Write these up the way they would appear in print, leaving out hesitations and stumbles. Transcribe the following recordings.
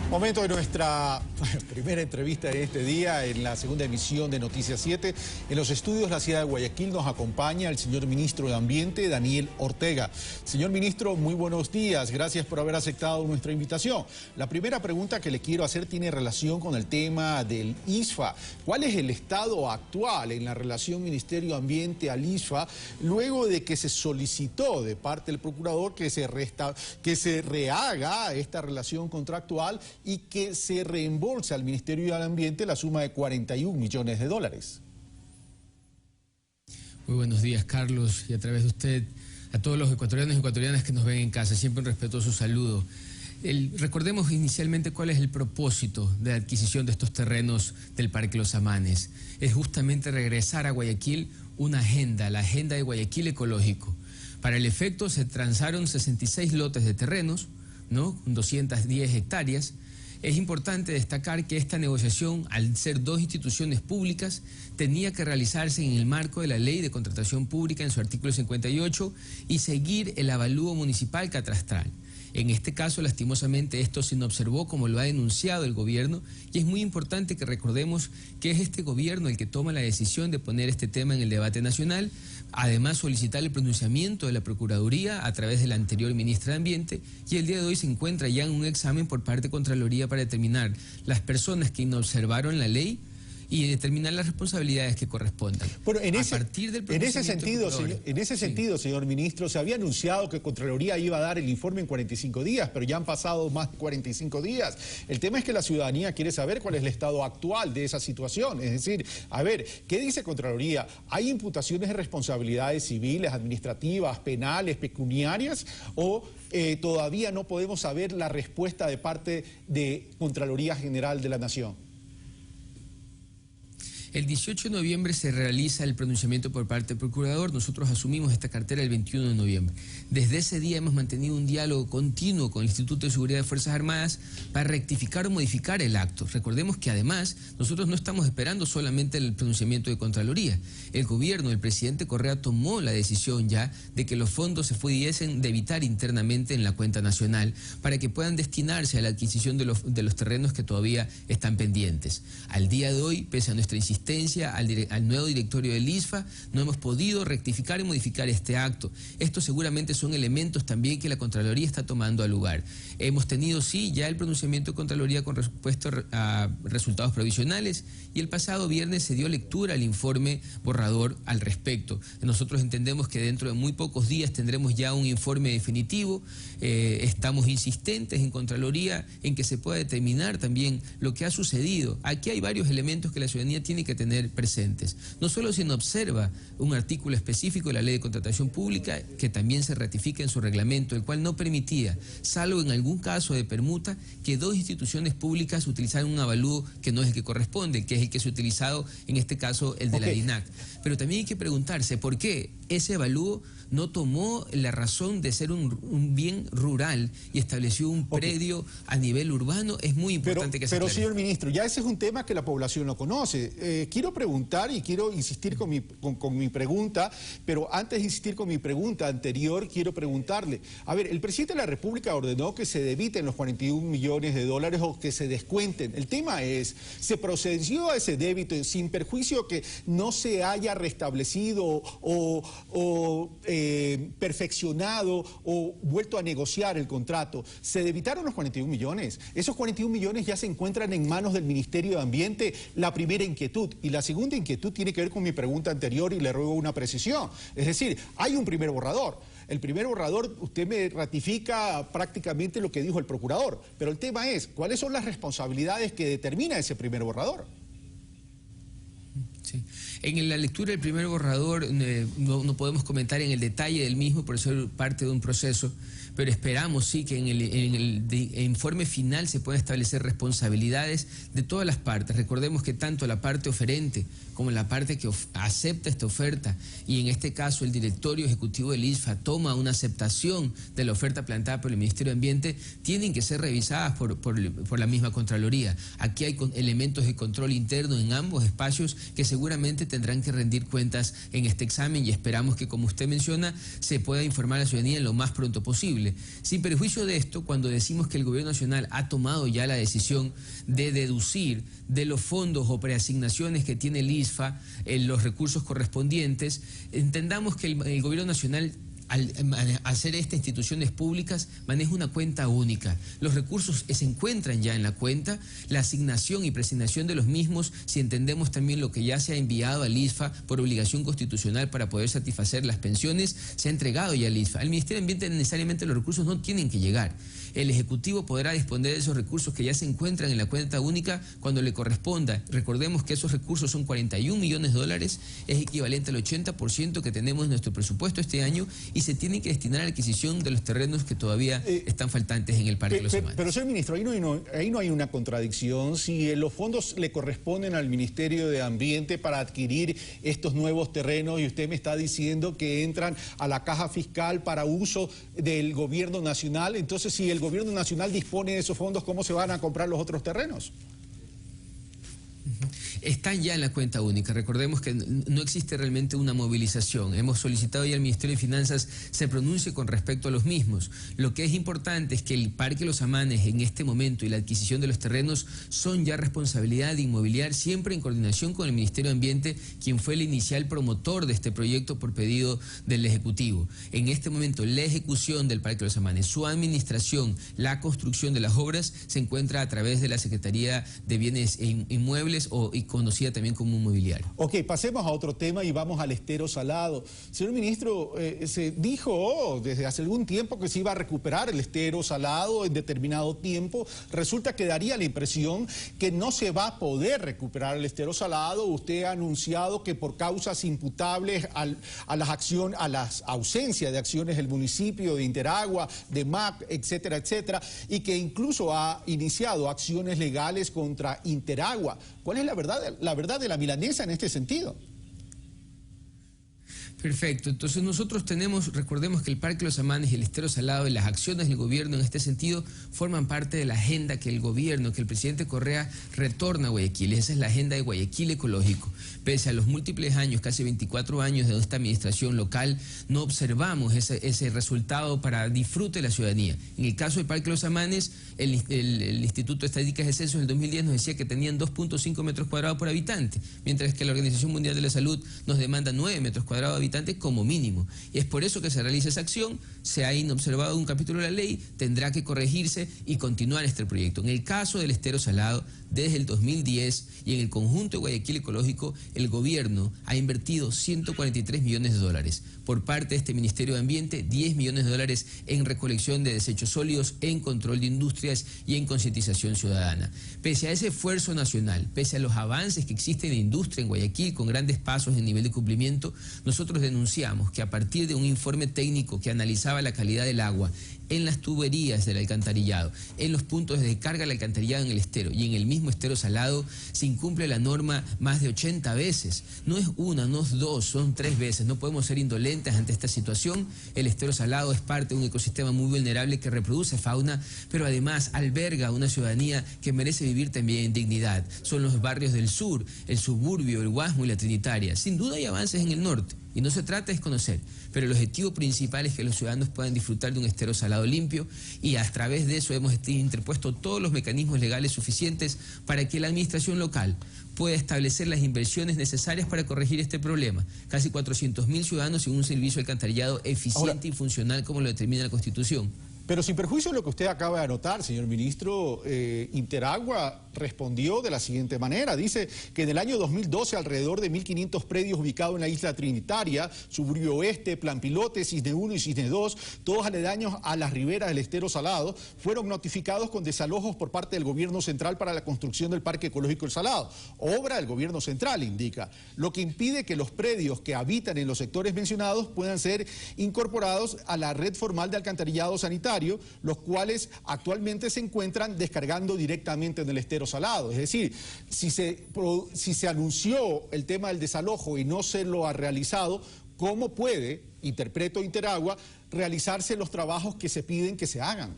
Momento de nuestra primera entrevista de este día en la segunda emisión de Noticias 7. En los estudios de la ciudad de Guayaquil nos acompaña el señor ministro de Ambiente, Daniel Ortega. Señor ministro, muy buenos días. Gracias por haber aceptado nuestra invitación. La primera pregunta que le quiero hacer tiene relación con el tema del ISFA. ¿Cuál es el estado actual en la relación Ministerio de Ambiente al ISFA luego de que se solicitó de parte del procurador que se rehaga esta relación contractual y que se reembolse al Ministerio del Ambiente la suma de 41 millones de dólares? Muy buenos días, Carlos, y a través de usted, a todos los ecuatorianos y ecuatorianas que nos ven en casa, siempre un respetuoso saludo. Recordemos inicialmente cuál es el propósito de la adquisición de estos terrenos del Parque Los Amanes. Es justamente regresar a Guayaquil una agenda, la agenda de Guayaquil ecológico. Para el efecto se transaron 66 lotes de terrenos, ¿no?, con 210 hectáreas. Es importante destacar que esta negociación, al ser dos instituciones públicas, tenía que realizarse en el marco de la Ley de Contratación Pública en su artículo 58 y seguir el avalúo municipal catastral. En este caso, lastimosamente, esto se observó como lo ha denunciado el gobierno, y es muy importante que recordemos que es este gobierno el que toma la decisión de poner este tema en el debate nacional, además solicitar el pronunciamiento de la Procuraduría a través de la anterior ministra de Ambiente, y el día de hoy se encuentra ya en un examen por parte de Contraloría para determinar las personas que inobservaron la ley y determinar las responsabilidades que correspondan. Bueno, en ese sentido, señor ministro, se había anunciado que Contraloría iba a dar el informe en 45 días, pero ya han pasado más de 45 días. El tema es que la ciudadanía quiere saber cuál es el estado actual de esa situación. Es decir, a ver, ¿qué dice Contraloría? ¿Hay imputaciones de responsabilidades civiles, administrativas, penales, pecuniarias? ¿O todavía no podemos saber la respuesta de parte de Contraloría General de la Nación? El 18 de noviembre se realiza el pronunciamiento por parte del procurador. Nosotros asumimos esta cartera el 21 de noviembre. Desde ese día hemos mantenido un diálogo continuo con el Instituto de Seguridad de Fuerzas Armadas para rectificar o modificar el acto. Recordemos que además nosotros no estamos esperando solamente el pronunciamiento de Contraloría. El gobierno, el presidente Correa tomó la decisión ya de que los fondos se pudiesen debitar internamente en la cuenta nacional para que puedan destinarse a la adquisición de los terrenos que todavía están pendientes. Al día de hoy, pese a nuestra insistencia al nuevo directorio del ISFA, no hemos podido rectificar y modificar este acto. Estos seguramente son elementos también que la Contraloría está tomando al lugar. Hemos tenido, sí, ya el pronunciamiento de Contraloría con respecto a resultados provisionales, y el pasado viernes se dio lectura al informe borrador al respecto. Nosotros entendemos que dentro de muy pocos días tendremos ya un informe definitivo. Estamos insistentes en Contraloría en que se pueda determinar también lo que ha sucedido. Aquí hay varios elementos que la ciudadanía tiene que tener presentes. No solo se observa un artículo específico de la Ley de Contratación Pública que también se ratifica en su reglamento, el cual no permitía, salvo en algún caso de permuta, que dos instituciones públicas utilizaran un avalúo que no es el que corresponde, que es el que se ha utilizado, en este caso, el de la DINAC. Pero también hay que preguntarse por qué ese avalúo no tomó la razón de ser un bien rural y estableció un predio a nivel urbano. Es muy importante que se aclare. Pero, señor ministro, ya ese es un tema que la población no conoce. Quiero preguntar y quiero insistir con mi pregunta, pero antes de insistir con mi pregunta anterior, quiero preguntarle. A ver, el presidente de la República ordenó que se debiten los 41 millones de dólares o que se descuenten. El tema es, ¿se procedió a ese débito sin perjuicio que no se haya restablecido o perfeccionado o vuelto a negociar el contrato? ¿Se debitaron los 41 millones? Esos 41 millones ya se encuentran en manos del Ministerio de Ambiente. La primera inquietud. Y la segunda inquietud tiene que ver con mi pregunta anterior y le ruego una precisión. Es decir, hay un primer borrador. El primer borrador, usted me ratifica prácticamente lo que dijo el procurador. Pero el tema es, ¿cuáles son las responsabilidades que determina ese primer borrador? Sí. En la lectura del primer borrador no podemos comentar en el detalle del mismo por ser parte de un proceso, pero esperamos sí que en el informe final se puedan establecer responsabilidades de todas las partes. Recordemos que tanto la parte oferente como la parte que acepta esta oferta, y en este caso el directorio ejecutivo del ISFA toma una aceptación de la oferta planteada por el Ministerio de Ambiente, tienen que ser revisadas por la misma Contraloría. Aquí hay elementos de control interno en ambos espacios que seguramente tendrán que rendir cuentas en este examen y esperamos que, como usted menciona, se pueda informar a la ciudadanía en lo más pronto posible. Sin perjuicio de esto, cuando decimos que el Gobierno Nacional ha tomado ya la decisión de deducir de los fondos o preasignaciones que tiene el ISFA los recursos correspondientes, entendamos que el Gobierno Nacional, al hacer estas instituciones públicas, maneja una cuenta única. Los recursos se encuentran ya en la cuenta, la asignación y preasignación de los mismos, si entendemos también lo que ya se ha enviado al ISFA por obligación constitucional para poder satisfacer las pensiones, se ha entregado ya al ISFA. Al Ministerio de Ambiente necesariamente los recursos no tienen que llegar. El Ejecutivo podrá disponer de esos recursos que ya se encuentran en la cuenta única cuando le corresponda. Recordemos que esos recursos son 41 millones de dólares, es equivalente al 80% que tenemos en nuestro presupuesto este año, y se tienen que destinar a la adquisición de los terrenos que todavía están faltantes en el Parque de los Amanes. Pero, señor ministro, ahí no hay una contradicción. Si los fondos le corresponden al Ministerio de Ambiente para adquirir estos nuevos terrenos y usted me está diciendo que entran a la caja fiscal para uso del Gobierno Nacional, entonces si el Gobierno Nacional dispone de esos fondos, ¿cómo se van a comprar los otros terrenos? Están ya en la cuenta única. Recordemos que no existe realmente una movilización. Hemos solicitado ya al Ministerio de Finanzas se pronuncie con respecto a los mismos. Lo que es importante es que el Parque Los Amanes en este momento y la adquisición de los terrenos son ya responsabilidad de Inmobiliar, siempre en coordinación con el Ministerio de Ambiente, quien fue el inicial promotor de este proyecto por pedido del Ejecutivo. En este momento la ejecución del Parque Los Amanes, su administración, la construcción de las obras se encuentra a través de la Secretaría de Bienes Inmuebles y conocida también como inmobiliario. Ok, pasemos a otro tema y vamos al estero salado. Señor ministro, se dijo desde hace algún tiempo que se iba a recuperar el estero salado en determinado tiempo. Resulta que daría la impresión que no se va a poder recuperar el estero salado. Usted ha anunciado que por causas imputables a las ausencias de acciones del municipio, de Interagua, de MAC, etcétera, etcétera, y que incluso ha iniciado acciones legales contra Interagua. ¿Cuál es la verdad de la milanesa en este sentido? Perfecto, entonces nosotros recordemos que el Parque Los Amanes y el estero salado y las acciones del gobierno en este sentido forman parte de la agenda que el presidente Correa retorna a Guayaquil. Esa es la agenda de Guayaquil ecológico. Pese a los múltiples años, casi 24 años de esta administración local, no observamos ese resultado para disfrute de la ciudadanía. En el caso del Parque Los Amanes, el Instituto de Estadísticas y Censos del 2010 nos decía que tenían 2.5 metros cuadrados por habitante, mientras que la Organización Mundial de la Salud nos demanda 9 metros cuadrados por habitante como mínimo. Y es por eso que se realiza esa acción. Se ha inobservado un capítulo de la ley, tendrá que corregirse y continuar este proyecto. En el caso del estero salado, desde el 2010 y en el conjunto de Guayaquil ecológico, el gobierno ha invertido 143 millones de dólares. Por parte de este Ministerio de Ambiente, 10 millones de dólares en recolección de desechos sólidos, en control de industrias y en concientización ciudadana. Pese a ese esfuerzo nacional, pese a los avances que existen en industria en Guayaquil con grandes pasos en nivel de cumplimiento, nosotros denunciamos que a partir de un informe técnico que analizaba la calidad del agua en las tuberías del alcantarillado, en los puntos de descarga del alcantarillado en el estero y en el mismo estero salado, se incumple la norma más de 80 veces. No es una, no es dos, son 3 veces. No podemos ser indolentes ante esta situación. El estero salado es parte de un ecosistema muy vulnerable que reproduce fauna, pero además alberga a una ciudadanía que merece vivir también en dignidad. Son los barrios del sur, el suburbio, el Guasmo y la Trinitaria. Sin duda hay avances en el norte. Y no se trata de desconocer, pero el objetivo principal es que los ciudadanos puedan disfrutar de un estero salado limpio, y a través de eso hemos interpuesto todos los mecanismos legales suficientes para que la administración local pueda establecer las inversiones necesarias para corregir este problema. Casi 400.000 ciudadanos sin un servicio de alcantarillado eficiente y funcional como lo determina la Constitución. Pero sin perjuicio de lo que usted acaba de anotar, señor ministro, Interagua respondió de la siguiente manera. Dice que en el año 2012 alrededor de 1.500 predios ubicados en la isla Trinitaria, Suburbio Oeste, Plan Pilote, Cisne 1 y Cisne 2, todos aledaños a las riberas del estero salado, fueron notificados con desalojos por parte del gobierno central para la construcción del Parque Ecológico El Salado. Obra del gobierno central, indica, lo que impide que los predios que habitan en los sectores mencionados puedan ser incorporados a la red formal de alcantarillado sanitario, los cuales actualmente se encuentran descargando directamente en el estero salado. Es decir, si se anunció el tema del desalojo y no se lo ha realizado, ¿cómo puede, interpreto Interagua, realizarse los trabajos que se piden que se hagan?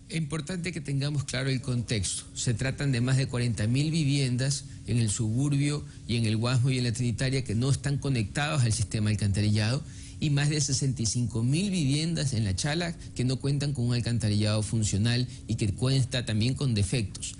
Es importante que tengamos claro el contexto. Se tratan de más de 40.000 viviendas en el suburbio y en el Guasmo y en la Trinitaria que no están conectados al sistema alcantarillado y más de 65.000 viviendas en la Chala que no cuentan con un alcantarillado funcional y que cuenta también con defectos.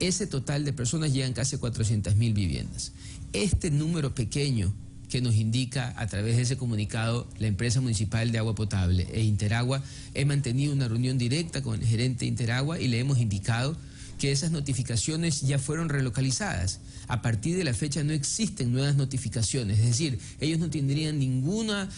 Ese total de personas llegan casi a 400.000 viviendas. Este número pequeño que nos indica a través de ese comunicado la empresa municipal de agua potable e Interagua, he mantenido una reunión directa con el gerente de Interagua y le hemos indicado que esas notificaciones ya fueron relocalizadas. A partir de la fecha no existen nuevas notificaciones, es decir, ellos no tendrían ninguna,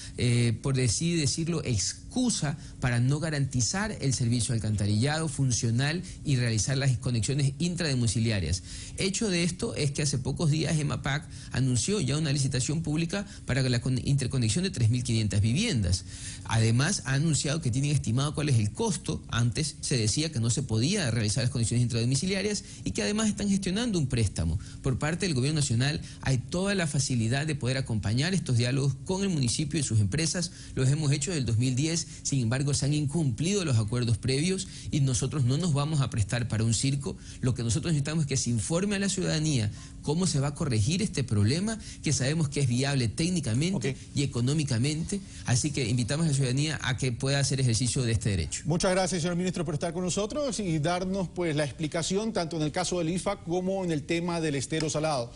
por así decirlo, excusa para no garantizar el servicio alcantarillado funcional y realizar las conexiones intradomiciliarias. Hecho de esto es que hace pocos días EMAPAC anunció ya una licitación pública para la interconexión de 3.500 viviendas. Además, ha anunciado que tienen estimado cuál es el costo. Antes se decía que no se podía realizar las conexiones intradomiciliarias y que además están gestionando un préstamo. Por parte del Gobierno Nacional hay toda la facilidad de poder acompañar estos diálogos con el municipio y sus empresas. Los hemos hecho desde el 2010, sin embargo se han incumplido los acuerdos previos y nosotros no nos vamos a prestar para un circo. Lo que nosotros necesitamos es que se informe a la ciudadanía cómo se va a corregir este problema, que sabemos que es viable técnicamente y económicamente. Así que invitamos a la ciudadanía a que pueda hacer ejercicio de este derecho. Muchas gracias, señor ministro, por estar con nosotros y darnos pues la explicación tanto en el caso del IFAC como en el tema del estero salado.